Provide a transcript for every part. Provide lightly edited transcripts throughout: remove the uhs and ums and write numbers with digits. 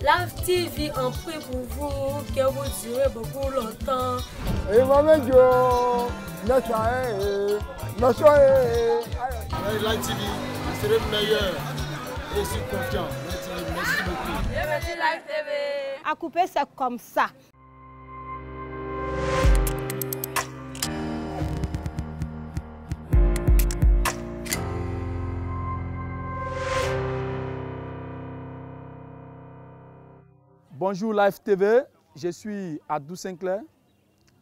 Live TV en prix pour vous, que vous durez beaucoup longtemps. Et Live TV, c'est le meilleur. Je suis confiant. Merci beaucoup. Merci Live TV. À couper, c'est comme ça. Bonjour Live TV, je suis Adou Sinclair.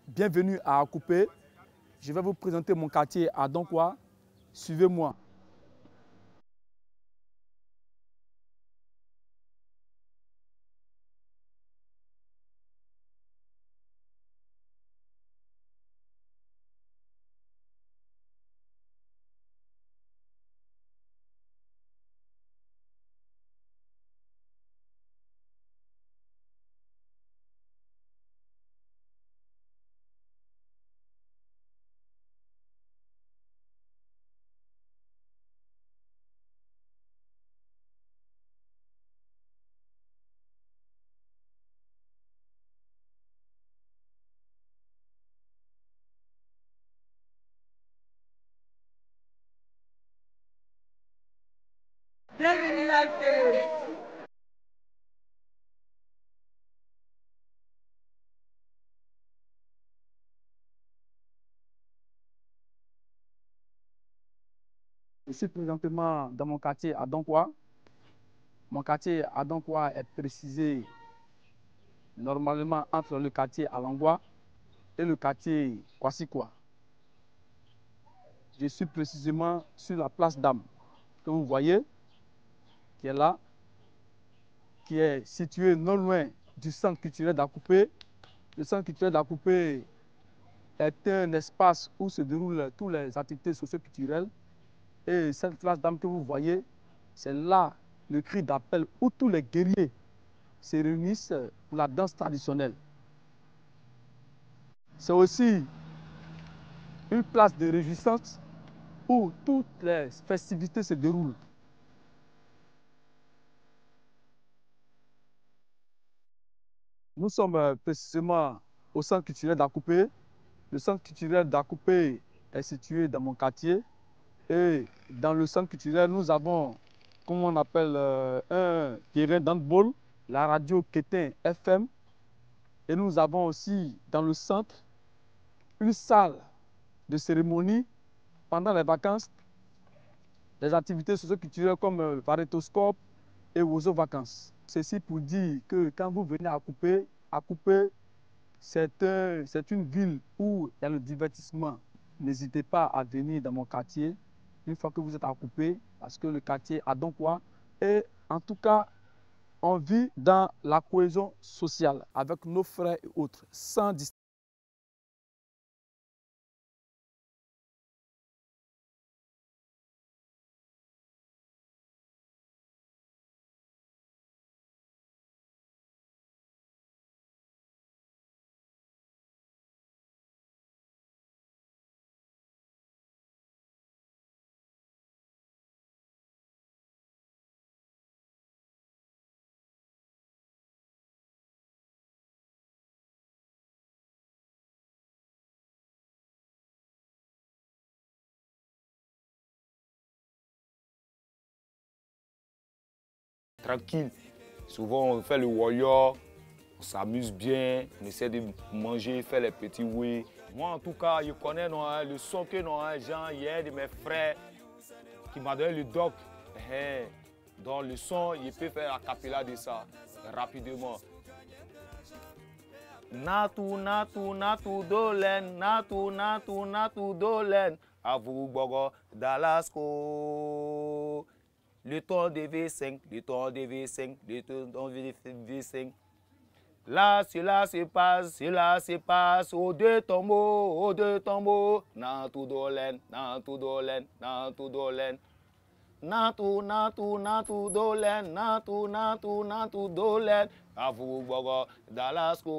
Bienvenue à Akupé. Je vais vous présenter mon quartier à Donkwa. Suivez-moi. Bienvenue Live TV. Je suis présentement dans mon quartier à Donkwa. Mon quartier à Donkwa est précisé normalement entre le quartier Alangwa et le quartier Kwasikwa. Je suis précisément sur la place d'Am que vous voyez, qui est là, qui est située non loin du centre culturel d'Akupé. Le centre culturel d'Akupé est un espace où se déroulent toutes les activités socio-culturelles. Et cette place d'Am que vous voyez, c'est là le cri d'appel où tous les guerriers se réunissent pour la danse traditionnelle. C'est aussi une place de réjouissance où toutes les festivités se déroulent. Nous sommes précisément au centre culturel d'Akupé. Le centre culturel d'Akupé est situé dans mon quartier. Et dans le centre culturel, nous avons, comme on appelle, un terrain d'handball, la radio Kétin FM. Et nous avons aussi dans le centre une salle de cérémonie pendant les vacances, des activités socio-culturelles comme Varétoscope et Ozo Vacances. Ceci pour dire que quand vous venez à Akupé, c'est une ville où il y a le divertissement. N'hésitez pas à venir dans mon quartier une fois que vous êtes à Akupé, parce que le quartier a donc quoi. Et en tout cas, on vit dans la cohésion sociale avec nos frères et autres, sans distinction. Tranquille. Souvent, on fait le warrior, on s'amuse bien, on essaie de manger, faire les petits oui. Moi, en tout cas, je connais le son que Jean, hier, de mes frères, qui m'a donné le doc. Dans le son, il peut faire la capella de ça, rapidement. Natu, natu, natu, dolen, natu, natu, natu, dolen, à vous, Bogo, Dalasco. Le temps de V5, le temps de V5, le temps de V5. Là, cela se passe, aux deux tombeaux, nan tout dolen, nan tout dolen, nan tout dolen. Nantou dolen, Avou Bogo, Dalasco.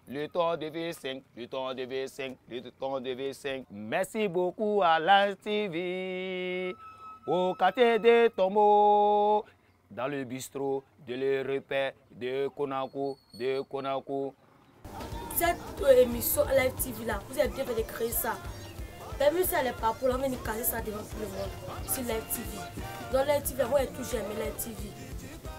Le temps de V5, le temps de V5, le temps de V5. Merci beaucoup à Live TV, au quartier des tombeaux, dans le bistrot, de le repère, de Konako. Cette émission Live TV là, vous avez bien fait de créer ça. Même si elle n'est pas pour la venir casser ça devant tout le monde sur Live TV. Dans Live TV, moi j'ai toujours aimé Live TV.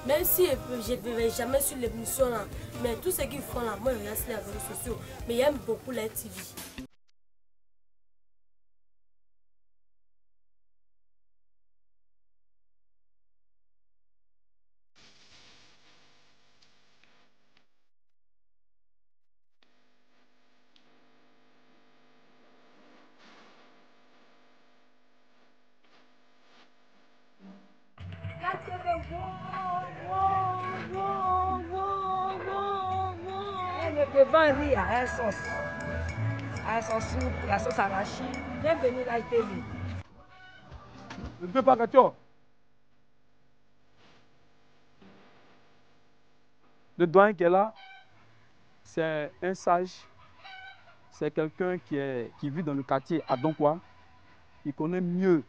Même si je ne vais jamais sur l'émission là, mais tout ce qu'ils font là, moi je regarde sur les réseaux sociaux. Mais j'aime beaucoup Live TV. Le vent rit à un sauce soupe, la sauce arrachée. Bienvenue à la TV. Ne fais pas question. Le doyen qui est là, c'est un sage. C'est quelqu'un qui vit dans le quartier à Donkwa. Il connaît mieux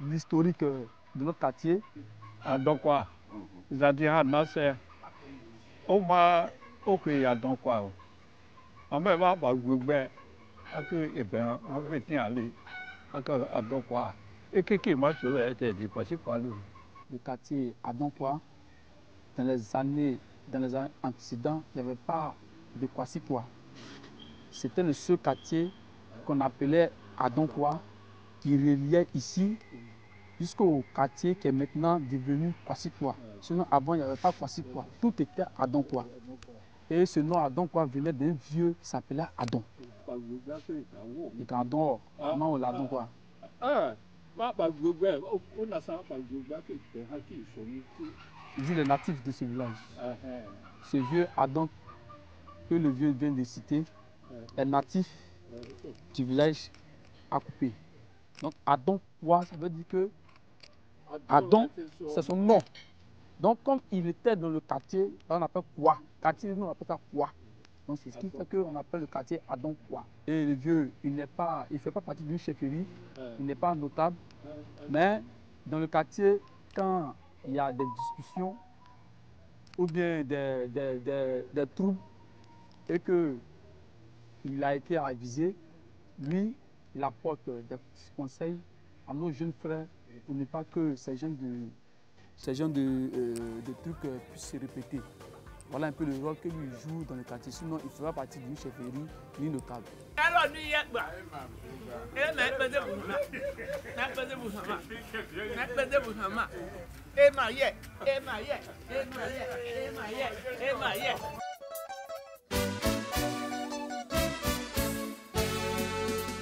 l'historique de notre quartier. À Donkwa. C'est-à-dire, c'est au moins, il y a Donkwa. En même temps, on va aller à Donkwa. Et qui m'a été dit, parce que le quartier à Donkwa, dans les années antécédentes, il n'y avait pas de Kwassikwa. C'était le seul quartier qu'on appelait Adonkwa, qui reliait ici jusqu'au quartier qui est maintenant devenu Kwassikwa. Sinon, avant, il n'y avait pas Kwassikwa. Tout était Adonkwa. Et ce nom Adonkwa venait d'un vieux qui s'appelait Adon. Il était Adon, non, l'Adonkwa. Il dit les natifs de ce village. Ce vieux Adon, que le vieux vient de citer, est natif du village à couper. Donc Adonkwa, ça veut dire que Adon, c'est son nom. Donc comme il était dans le quartier, on appelle quoi? Quartier, nous on appelle ça quoi? Donc c'est ce qui fait qu'on appelle le quartier Adonkwa. Et le vieux, il ne fait pas partie d'une chefferie, il n'est pas notable. Mais dans le quartier, quand il y a des discussions ou bien des troubles et qu'il a été avisé, lui, il apporte des conseils à nos jeunes frères pour ne pas que ces gens de trucs puissent se répéter. Voilà un peu le rôle que lui joue dans le quartier. Sinon, il fera partie d'une chefferie ni notable.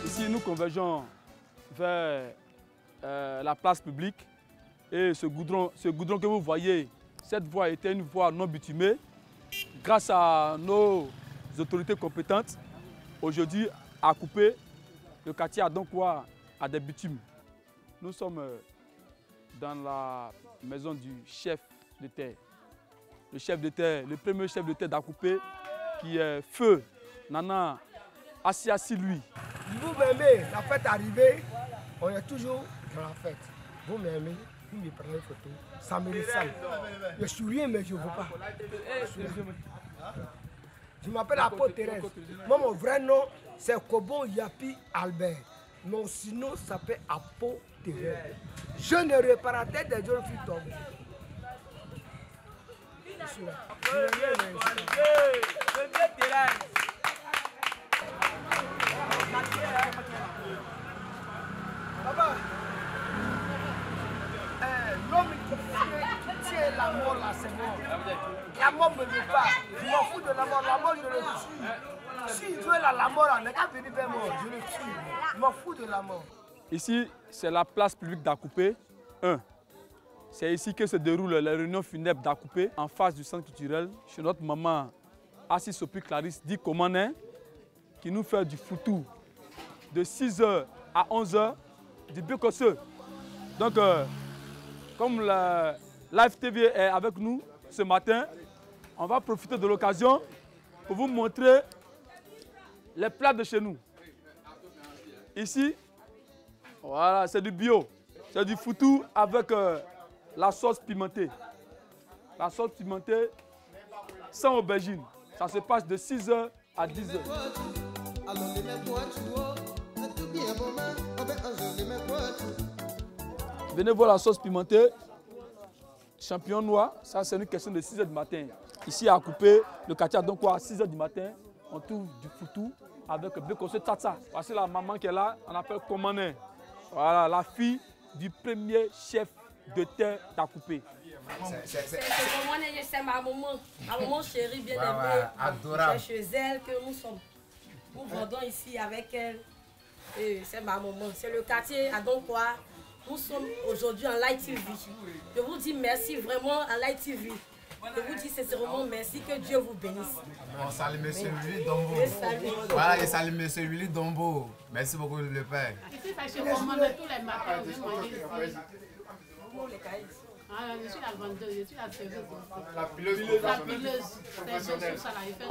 Ici, nous convergeons vers la place publique. Et ce goudron que vous voyez, cette voie était une voie non bitumée. Grâce à nos autorités compétentes, aujourd'hui, à couper, le quartier Adonkwa a des bitumes. Nous sommes dans la maison du chef de terre. Le chef de terre, le premier chef de terre d'Akoupé, qui est Feu Nana Assi lui. Vous m'aimez, la fête arrivée, on est toujours dans la fête. Vous m'aimez, vous me prenez une photo, ça me ressemble. Je suis rien, mais je ne veux pas. Je m'appelle Apo Thérèse. Moi, mon vrai nom, c'est Kobo Yapi Albert. Mon sinon s'appelle Apo Thérèse. Je ne réparateur des jeunes filles tombées. Je suis là. Papa, l'homme qui tient la mort là, c'est mort. La mort ne me veut pas. Je m'en fous de la mort je le tue. S'il veut la mort, on n'est qu'à venir vers moi, je le tue. Je m'en fous de la mort. Ici, c'est la place publique d'Akoupé 1. C'est ici que se déroule la réunion funèbre d'Acoupé, en face du centre culturel, chez notre maman Assis Sopi Clarisse, dit Comanin, qui nous fait du foutou de 6h à 11h, du Bécosseux. Donc, comme la Live TV est avec nous ce matin, on va profiter de l'occasion pour vous montrer les plats de chez nous. Ici, voilà, c'est du bio. C'est du foutou avec la sauce pimentée. La sauce pimentée sans aubergine. Ça se passe de 6h à 10h. Venez voir la sauce pimentée. Champignon noir, ça c'est une question de 6h du matin. Ici à Coupé, le quartier donc à 6h du matin, on trouve du foutou avec Bécosseux Tata. Voici la maman qui est là, on appelle Comanin. Voilà, la fille du premier chef de terre d'Acoupé. C'est Comanin, c'est ma maman chérie bien aimée. Adorable. C'est chez elle que nous vendons ici avec elle. Et c'est ma maman. C'est le quartier à Donkoa. Nous sommes aujourd'hui en Live TV. Je vous dis merci vraiment à Live TV. Je vous dis sincèrement merci, que Dieu vous bénisse. On salue M. Willy Dombo. Voilà, je salue M. Willy Dombo. Merci beaucoup le père. Ici, c'est chez moi, tous les matins, je mange ici. Ah, je suis la vendeuse, je suis la serveuse. La pileuse. La pileuse. C'est juste ça là, il fait.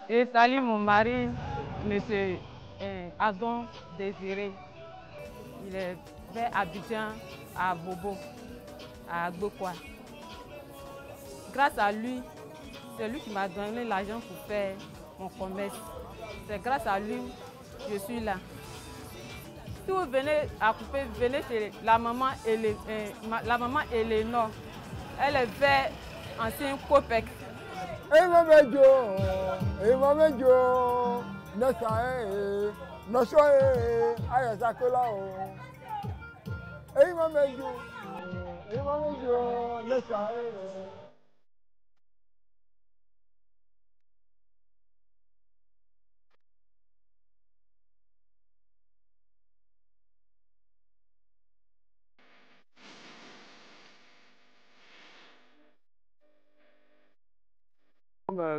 Et salut mon mari, M. Adon Désiré. Il est vers Abidjan, à Bobo, à Gbokwa. Grâce à lui, c'est lui qui m'a donné l'argent pour faire mon commerce. C'est grâce à lui que je suis là. Si vous venez à Coupé, venez chez la maman Eleanor. Elle est vers ancien Copec.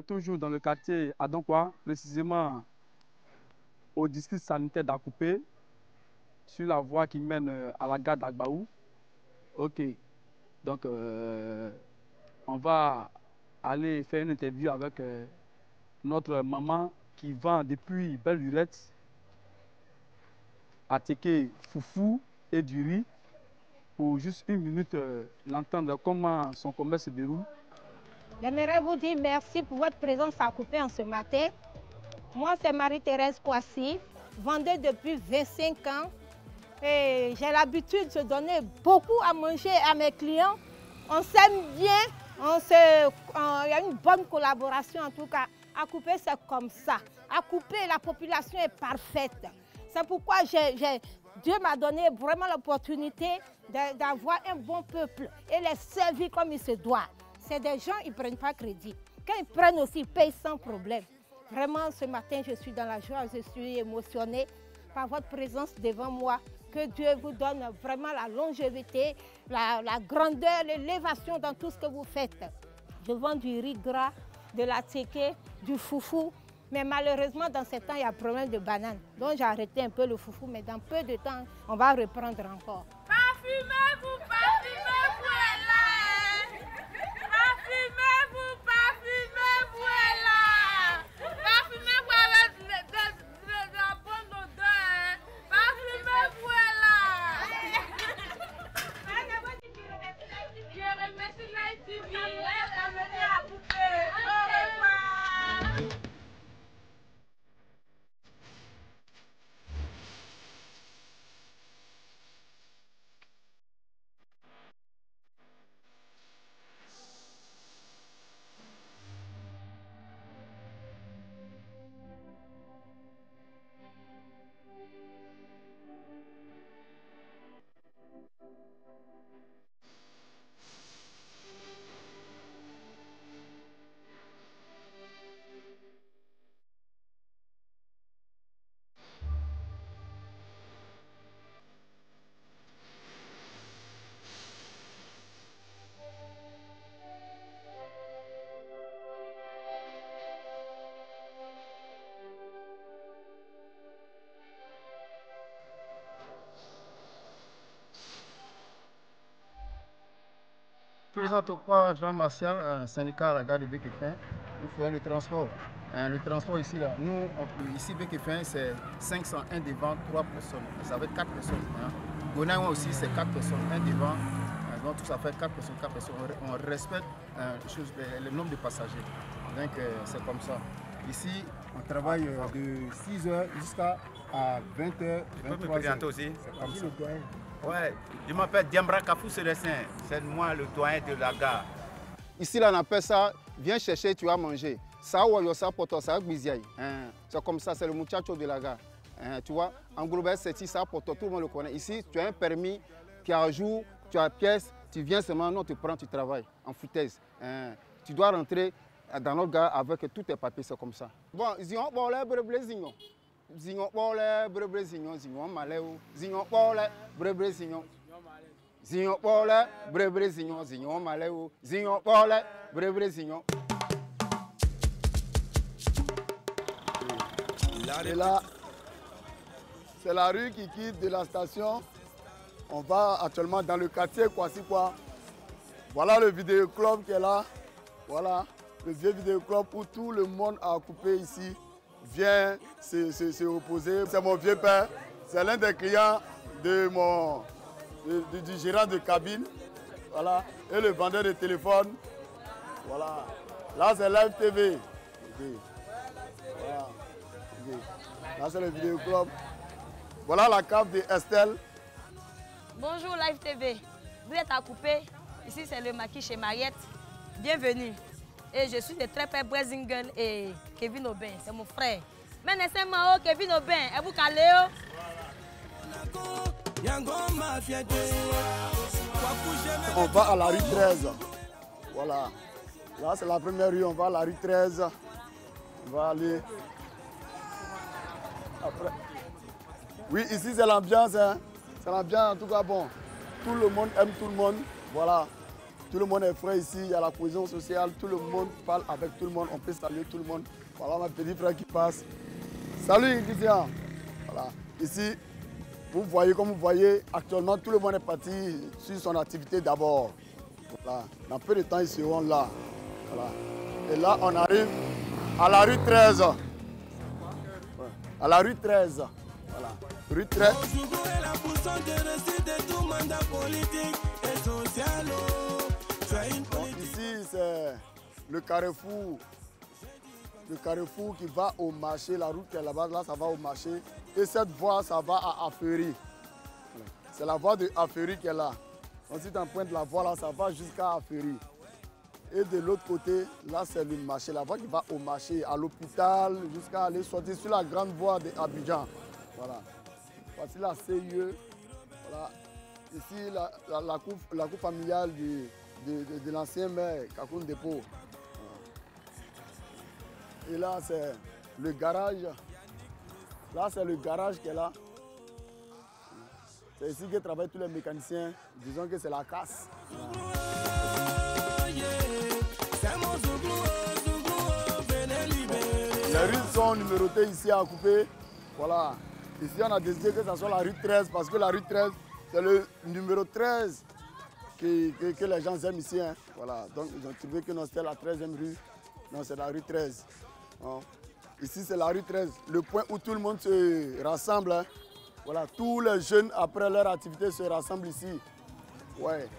Toujours dans le quartier à Donkoa, précisément au district sanitaire d'Acoupé, sur la voie qui mène à la gare d'Agbaou. Ok, donc on va aller faire une interview avec notre maman qui vend depuis belle lurette à Teke foufou et du riz, pour juste une minute l'entendre comment son commerce se déroule. J'aimerais vous dire merci pour votre présence à Coupé en ce matin. Moi, c'est Marie-Thérèse Kouassi, vendeuse depuis 25 ans. Et j'ai l'habitude de donner beaucoup à manger à mes clients. On s'aime bien, il y a une bonne collaboration en tout cas. À Coupé, c'est comme ça. À Coupé, la population est parfaite. C'est pourquoi Dieu m'a donné vraiment l'opportunité d'avoir un bon peuple et les servir comme il se doit. C'est des gens, ils ne prennent pas crédit. Quand ils prennent aussi, ils payent sans problème. Vraiment, ce matin, je suis dans la joie, je suis émotionnée par votre présence devant moi. Que Dieu vous donne vraiment la longévité, la grandeur, l'élévation dans tout ce que vous faites. Je vends du riz gras, de la teke, du foufou. Mais malheureusement, dans ce temps, il y a problème de banane. Donc j'ai arrêté un peu le foufou, mais dans peu de temps, on va reprendre encore. Parfumez-vous, parfumez-vous, elle là. Parfumez-vous, parfumez-vous, elle là. Parfumez-vous avec la bonne odeur. Parfumez-vous, elle là. Je remercie Live TV. Amenez à Coupé. Au revoir. présente au point Jean Martial, syndicat à la gare de Béquefin. Nous faisons le transport. Le transport ici, là, nous, ici, Béquefin, c'est 501 devant 3 personnes. Ça fait 4 personnes. Gonaïwa aussi, c'est 4 personnes, 1 devant. Donc, tout ça fait 4 personnes, 4 personnes. On respecte le nombre de passagers. Donc, c'est comme ça. Ici, on travaille de 6h jusqu'à 20h, 23h. Aussi. C'est comme ça. Ouais, je m'appelle Diambra Kafou Célestin. C'est moi le doyen de la gare. Ici, là, on appelle ça, viens chercher, tu vas manger. Ça, c'est comme ça, c'est le muchacho de la gare. Tu vois, en gros, c'est ça pour toi, tout le monde le connaît. Ici, tu as un permis, tu as un jour, tu as une pièce, tu viens seulement, non, tu prends, tu travailles en foutaise. Tu dois rentrer dans notre gare avec tous tes papiers, c'est comme ça. Bon, zion, bon, là, zignon. Zignon, bon, là, zignon, zignon, maléo. Zignon, bon, là, zignon. Zignon, bon, là, zignon, zignon, maléo. Zignon, bon, là, zignon. Et là, c'est la rue qui quitte de la station. On va actuellement dans le quartier Kwasi-Kwa. Voilà le vidéoclub qui est là. Voilà, le vieux vidéoclub où tout le monde a coupé ici vient se opposer. C'est mon vieux père. C'est l'un des clients de du gérant de cabine. Voilà, et le vendeur de téléphone. Voilà, là c'est Live TV. Okay. Voilà. Là, c'est le vidéoclub. Voilà la cave de Estelle. Bonjour Live TV. Vous êtes à couper. Ici, c'est le maquis chez Mariette. Bienvenue. Et je suis de très près Brézingen et Kevin Aubin. C'est mon frère. Mais c'est moi, Kevin Aubin. Et vous calez? On va à la rue 13. Voilà. Là, c'est la première rue. On va à la rue 13. On va aller. Après. Oui, ici c'est l'ambiance, hein. C'est l'ambiance en tout cas bon. Tout le monde aime tout le monde, voilà. Tout le monde est frais ici, il y a la cohésion sociale, tout le monde parle avec tout le monde, on peut saluer tout le monde. Voilà ma petite frère qui passe. Salut Christian. Voilà. Ici, vous voyez, comme vous voyez, actuellement tout le monde est parti sur son activité d'abord. Voilà. Dans peu de temps, ils seront là. Voilà. Et là, on arrive à la rue 13. À la rue 13. Voilà. Rue 13. Donc ici, c'est le carrefour. Le carrefour qui va au marché. La route qui est là-bas, là, ça va au marché. Et cette voie, ça va à Aferi. C'est la voie de Aferi qui est là. Donc si tu empruntes la voie, là, ça va jusqu'à Aferi. Et de l'autre côté, là, c'est le marché. La voie qui va au marché, à l'hôpital, jusqu'à aller sortir sur la grande voie d'Abidjan. Voilà. Voici la CIE. Voilà. Ici, la cour familiale de l'ancien maire, Kakoun Dépôt. Voilà. Et là, c'est le garage. Là, c'est le garage qui est là. C'est ici que travaillent tous les mécaniciens. Disons que c'est la casse. Voilà. Les rues sont numérotées ici à couper. Voilà. Ici, on a décidé que ce soit la rue 13 parce que la rue 13, c'est le numéro 13 que les gens aiment ici. Hein. Voilà. Donc, ils ont trouvé que c'était la 13e rue. Non, c'est la rue 13. Hein. Ici, c'est la rue 13, le point où tout le monde se rassemble. Hein. Voilà. Tous les jeunes, après leur activité, se rassemblent ici. Ouais.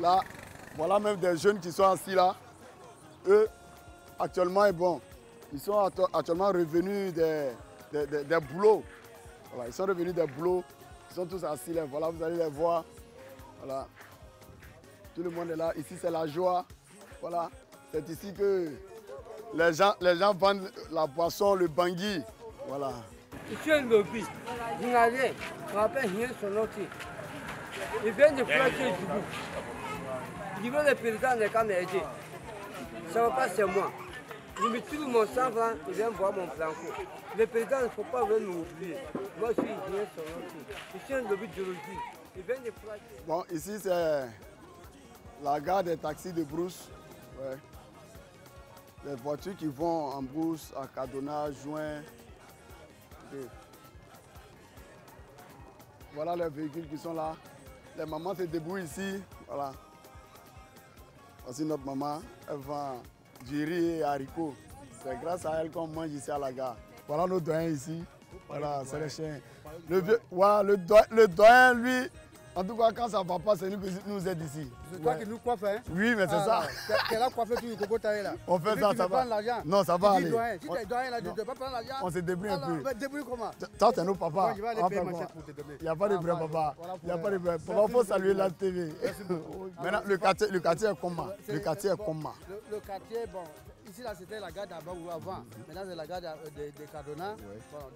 Là, voilà même des jeunes qui sont assis là. Eux, actuellement, bon, ils sont actuellement revenus des boulots. Voilà, ils sont revenus des boulots. Ils sont tous assis là. Voilà, vous allez les voir. Voilà. Tout le monde est là. Ici, c'est la joie. Voilà. C'est ici que les gens vendent la boisson, le bangui. Voilà. Ici, un lobby. On appelle Hien Sonoti. Ils viennent de placer du bout. Ils veulent le président des Canadiens. Ça ne va pas, c'est moi. Je mets tout mon sang, ils viennent voir mon planco. Le président, il ne faut pas venir nous oublier. Moi, je suis Hien Sonoti. Ici, un lobby de lobby. Ils viennent de placer. Bon, ici, c'est la gare des taxis de Brousse. Ouais. Les voitures qui vont en Brousse, à Kadona, Juin. Okay. Voilà les véhicules qui sont là. Les mamans se débrouillent ici. Voilà. Voici notre maman, elle vend du riz et haricots. C'est grâce à elle qu'on mange ici à la gare. Voilà nos doyens ici. Voilà, c'est les chiens. Le doyen, lui, en tout cas, quand ça ne va pas, c'est nous qui nous aide ici. C'est toi qui nous coiffe, hein? Oui, mais c'est ça. T'es là coiffé tout le coco taillé là. On fait ça, ça va. Non, ça va aller. Si t'es doyen là, tu ne dois pas prendre l'argent. On se débrouille un peu. Débrouille comment? Ça, c'est nos papas. Je vais aller payer ma chèque pour te donner. Il n'y a pas de problème, papa. Il n'y a pas de problème. Papa, il faut saluer la TV. Maintenant, le quartier est comment? Le quartier est comment? Le quartier, bon, ici là, c'était la gare d'avant ou avant. Maintenant, c'est la gare de Cardona.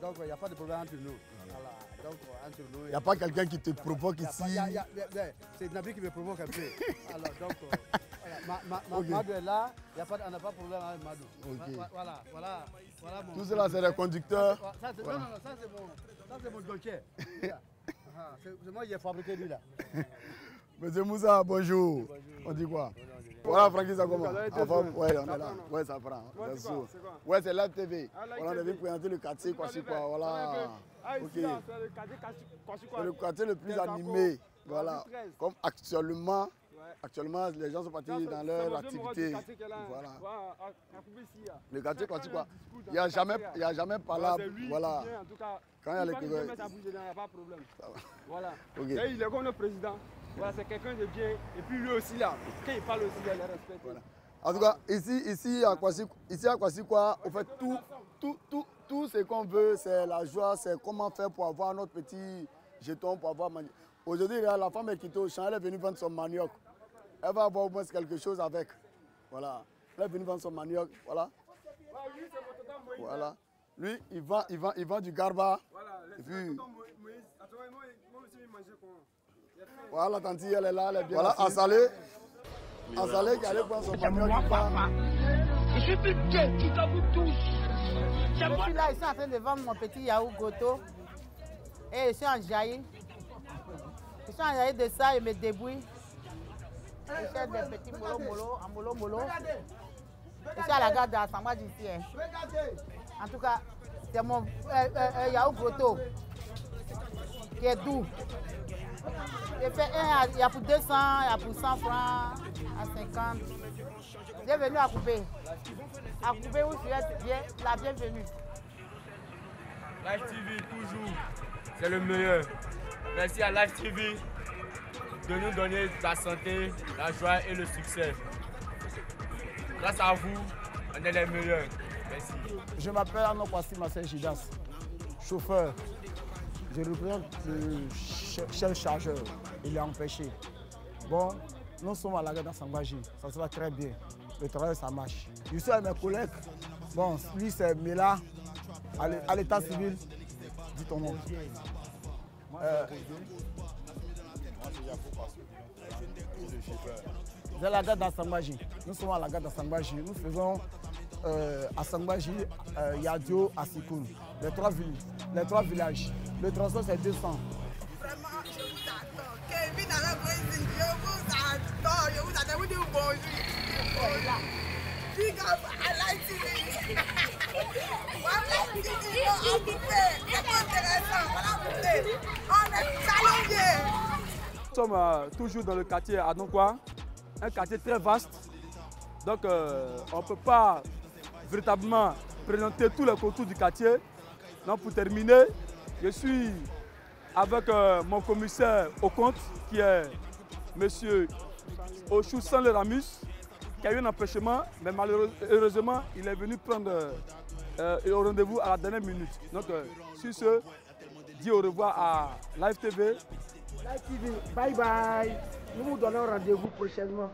Donc, il n'y a pas de problème entre nous. Voilà. Donc, entre nous. Il n'y a pas quelqu'un qui te provoque ici. C'est Nabi qui me provoque un peu. Alors, donc, Madou est là, on n'a pas de problème avec Madou. Voilà mon... Tout cela, c'est les conducteurs. Ça, c'est mon joker. C'est moi qui ai fabriqué lui là. Monsieur Moussa, bonjour. On dit quoi? Voilà, Francky, ça commence. Ouais, on est là. Ouais, ça prend. Ouais, c'est Live TV. Voilà, on devait présenter le quartier, quoi. Voilà. Ok. C'est le quartier le plus animé. Voilà. Comme actuellement, les gens sont partis dans leur activité. Voilà. Le quartier, quoi. Il n'y a jamais parlable. Voilà. Quand il y a les Il n'y a pas de problème. Voilà. Et il est comme le président. Voilà, c'est quelqu'un de bien. Et puis lui aussi, là, quand il parle aussi, il le respecte. Voilà. En tout cas, ici à Kwassi-Kwa, on fait tout ce qu'on veut, c'est la joie, c'est comment faire pour avoir notre petit jeton, pour avoir mangé. Aujourd'hui, la femme est quittée au champ, elle est venue vendre son manioc. Elle va avoir au moins quelque chose avec. Voilà. Elle est venue vendre son manioc, voilà. Voilà. Lui, il vend du garba. Et puis... Voilà, tanti, elle est là, elle est bien. Voilà, Assalé qui allait prendre son manioc. Je suis plus que tout à vous tous. Je suis là, ici en train de vendre mon petit yaourt goto. Et je suis en jaillit. Je suis en jaillit de ça, je me débrouille. Je fais des petits molo. Je suis à la gare d'Assamba d'ici. En tout cas, c'est mon yaourt goto qui est doux. J'ai fait un, il y a pour 200, il y a pour 100 francs, à 50. Bienvenue à Coupé. À Coupé, où tu es bien, la bienvenue. Live TV, toujours, c'est le meilleur. Merci à Live TV de nous donner la santé, la joie et le succès. Grâce à vous, on est les meilleurs. Merci. Je m'appelle Anokwasi Marcel Gidas, chauffeur. Je représente le chef chargeur. Il est empêché. Bon, nous sommes à la gare d'Assangbaji. Ça se va très bien. Le travail, ça marche. Je suis avec mes collègues. Bon, lui, c'est Mela, à l'état civil. Dis ton nom. C'est la gare d'Assangbaji. Nous sommes à la gare d'Assangbaji. Nous faisons Assangbaji, Yadio, Asikoun. Les trois villages. Le transport, c'est 200. Vraiment, je vous adore. Kevin à la Brésil, je vous adore. Je vous adore. Vous dites bonjour. Big up à Live TV. Voilà, Live TV, on vous fait. C'est intéressant. Voilà, vous fait. On est challengés. Nous sommes toujours dans le quartier Adonkwa, un quartier très vaste. Donc, on ne peut pas véritablement présenter tous les contours du quartier. Donc, pour terminer, je suis avec mon commissaire au compte, qui est M. Oshou Sanleramus, qui a eu un empêchement, mais malheureusement, il est venu prendre au rendez-vous à la dernière minute. Donc, sur ce, dis au revoir à Live TV. Live TV, bye bye. Nous vous donnons rendez-vous prochainement.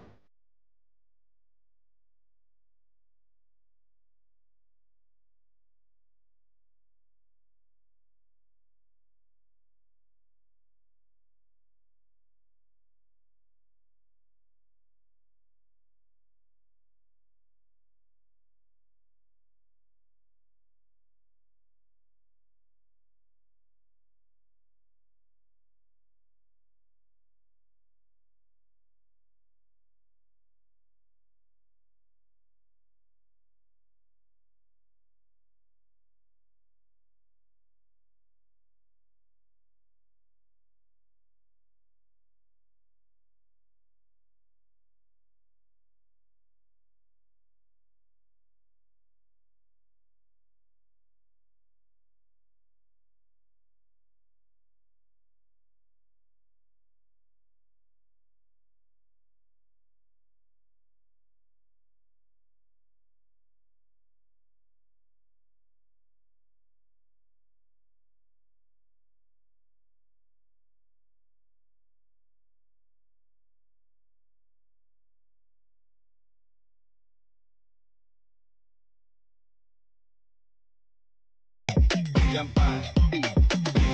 j'aime pas.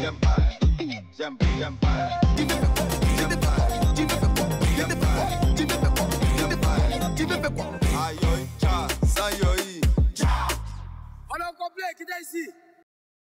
J'aime pas. J'aime pas. J'aime pas. Aïe, ça y est. On est au complet, qui est ici?